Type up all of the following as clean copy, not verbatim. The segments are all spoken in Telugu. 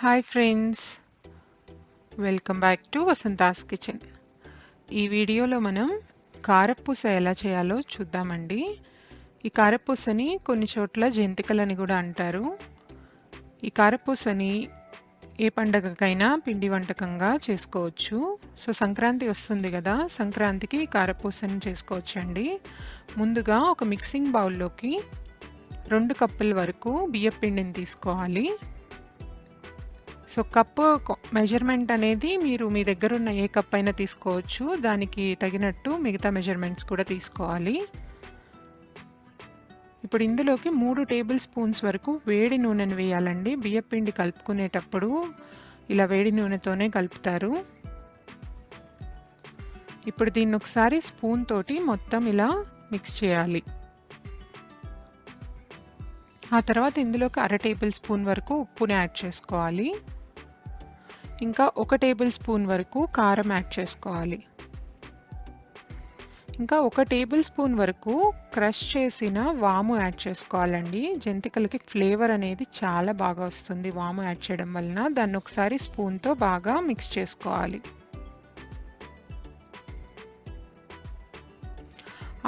Hi friends, welcome back to Vasantha's kitchen. ఈ వీడియోలో మనం కారపూస ఎలా చేయాలో చూద్దామండి. ఈ కారపూసని కొన్ని చోట్ల జంతికలని కూడా అంటారు. ఈ కారపూసని ఏ పండగకైనా పిండి వంటకంగా చేసుకోవచ్చు. సో సంక్రాంతి వస్తుంది కదా, సంక్రాంతికి ఈ కారపూసని చేసుకోవచ్చండి. ముందుగా ఒక మిక్సింగ్ బౌల్లోకి 2 కప్పుల వరకు బియ్యం పిండిని తీసుకోవాలి. సో కప్పు మెజర్మెంట్ అనేది మీరు మీ దగ్గర ఉన్న ఏ కప్ అయినా తీసుకోవచ్చు. దానికి తగినట్టు మిగతా మెజర్మెంట్స్ కూడా తీసుకోవాలి. ఇప్పుడు ఇందులోకి 3 టేబుల్ స్పూన్స్ వరకు వేడి నూనెను వేయాలండి. బియ్యం పిండి కలుపుకునేటప్పుడు ఇలా వేడి నూనెతోనే కలుపుతారు. ఇప్పుడు దీన్ని ఒకసారి స్పూన్ తోటి మొత్తం ఇలా మిక్స్ చేయాలి. ఆ తర్వాత ఇందులోకి 1/2 టేబుల్ స్పూన్ వరకు ఉప్పుని యాడ్ చేసుకోవాలి. ఇంకా 1 టేబుల్ స్పూన్ వరకు కారం యాడ్ చేసుకోవాలి. ఇంకా 1 టేబుల్ స్పూన్ వరకు క్రష్ చేసిన వాము యాడ్ చేసుకోవాలండి. జంతికలకి ఫ్లేవర్ అనేది చాలా బాగా వస్తుంది వాము యాడ్ చేయడం వలన. దాన్ని ఒకసారి స్పూన్తో బాగా మిక్స్ చేసుకోవాలి.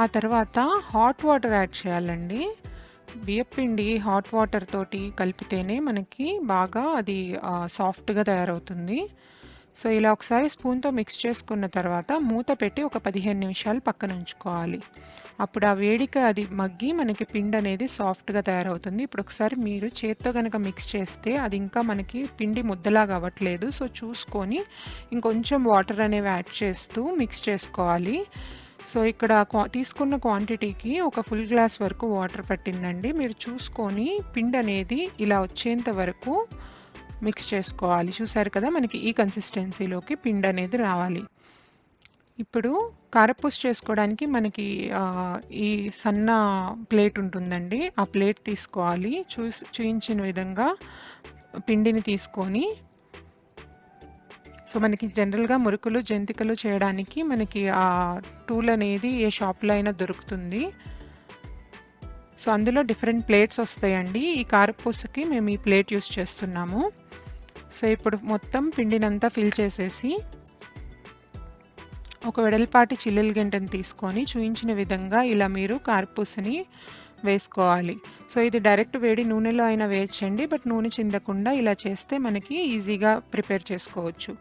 ఆ తర్వాత హాట్ వాటర్ యాడ్ చేయాలండి. బియ్యపిండి హాట్ వాటర్ తోటి కలిపితేనే మనకి బాగా అది సాఫ్ట్గా తయారవుతుంది. సో ఇలా ఒకసారి స్పూన్తో మిక్స్ చేసుకున్న తర్వాత మూత పెట్టి ఒక 15 నిమిషాలు పక్కన ఉంచుకోవాలి. అప్పుడు ఆ వేడికి అది మగ్గి మనకి పిండి అనేది సాఫ్ట్గా తయారవుతుంది. ఇప్పుడు ఒకసారి మీరు చేత్తో కనుక మిక్స్ చేస్తే అది ఇంకా మనకి పిండి ముద్దలాగా అవ్వట్లేదు. సో చూసుకొని ఇంకొంచెం వాటర్ అనేవి యాడ్ చేస్తూ మిక్స్ చేసుకోవాలి. సో ఇక్కడ తీసుకున్న క్వాంటిటీకి ఒక ఫుల్ గ్లాస్ వరకు వాటర్ పట్టిందండి. మీరు చూసుకొని పిండి అనేది ఇలా వచ్చేంత వరకు మిక్స్ చేసుకోవాలి. చూసారు కదా, మనకి ఈ కన్సిస్టెన్సీలోకి పిండి అనేది రావాలి. ఇప్పుడు కారపూస చేసుకోవడానికి మనకి ఈ సన్న ప్లేట్ ఉంటుందండి. ఆ ప్లేట్ తీసుకోవాలి. చూయించిన విధంగా పిండిని తీసుకొని, సో మనకి జనరల్గా మురుకులు జంతికలు చేయడానికి మనకి ఆ టూల్ అనేది ఏ షాప్లో అయినా దొరుకుతుంది. సో అందులో డిఫరెంట్ ప్లేట్స్ వస్తాయండి. ఈ కారపూసకి మేము ఈ ప్లేట్ యూస్ చేస్తున్నాము. సో ఇప్పుడు మొత్తం పిండినంతా ఫిల్ చేసేసి ఒక వెడల్పాటి చిల్లుల గంటను తీసుకొని చూయించిన విధంగా ఇలా మీరు కారపూసని వేసుకోవాలి. సో ఇది డైరెక్ట్ వేడి నూనెలో అయినా వేయచ్చండి, బట్ నూనె చిందకుండా ఇలా చేస్తే మనకి ఈజీగా ప్రిపేర్ చేసుకోవచ్చు.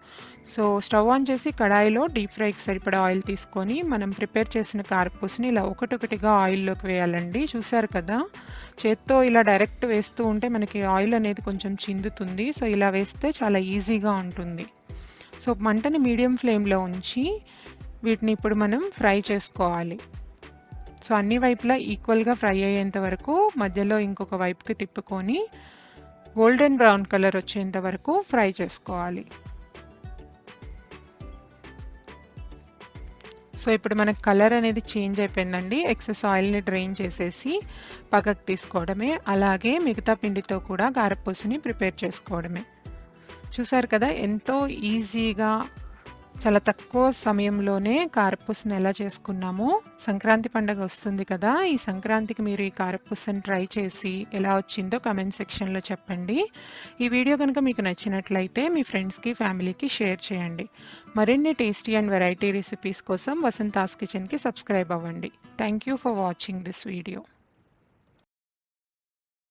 సో స్టవ్ ఆన్ చేసి కడాయిలో డీప్ ఫ్రైకి సరిపడా ఆయిల్ తీసుకొని మనం ప్రిపేర్ చేసిన కారపూసని ఇలా ఒకటొకటిగా ఆయిల్లోకి వేయాలండి. చూసారు కదా, చేత్తో ఇలా డైరెక్ట్ వేస్తూ ఉంటే మనకి ఆయిల్ అనేది కొంచెం చిందుతుంది. సో ఇలా వేస్తే చాలా ఈజీగా ఉంటుంది. సో మంటని మీడియం ఫ్లేమ్లో ఉంచి వీటిని ఇప్పుడు మనం ఫ్రై చేసుకోవాలి. సో అన్ని వైపులా ఈక్వల్గా ఫ్రై అయ్యేంత వరకు మధ్యలో ఇంకొక వైపుకి తిప్పుకొని గోల్డెన్ బ్రౌన్ కలర్ వచ్చేంత వరకు ఫ్రై చేసుకోవాలి. సో ఇప్పుడు మనకు కలర్ అనేది చేంజ్ అయిపోయిందండి. ఎక్సెస్ ఆయిల్ని డ్రైన్ చేసేసి పక్కకు తీసుకోవడమే. అలాగే మిగతా పిండితో కూడా కారపూసని ప్రిపేర్ చేసుకోవడమే. చూసారు కదా, ఎంతో ఈజీగా చాలా తక్కువ సమయంలోనే కారపూసని ఎలా చేసుకున్నామో. సంక్రాంతి పండుగ వస్తుంది కదా, ఈ సంక్రాంతికి మీరు ఈ కారపూసని ట్రై చేసి ఎలా వచ్చిందో కామెంట్ సెక్షన్లో చెప్పండి. ఈ వీడియో కనుక మీకు నచ్చినట్లయితే మీ ఫ్రెండ్స్కి ఫ్యామిలీకి షేర్ చేయండి. మరిన్ని టేస్టీ అండ్ వెరైటీ రెసిపీస్ కోసం వసంతాస్ కిచెన్కి సబ్స్క్రైబ్ అవ్వండి. Thank you for watching this video.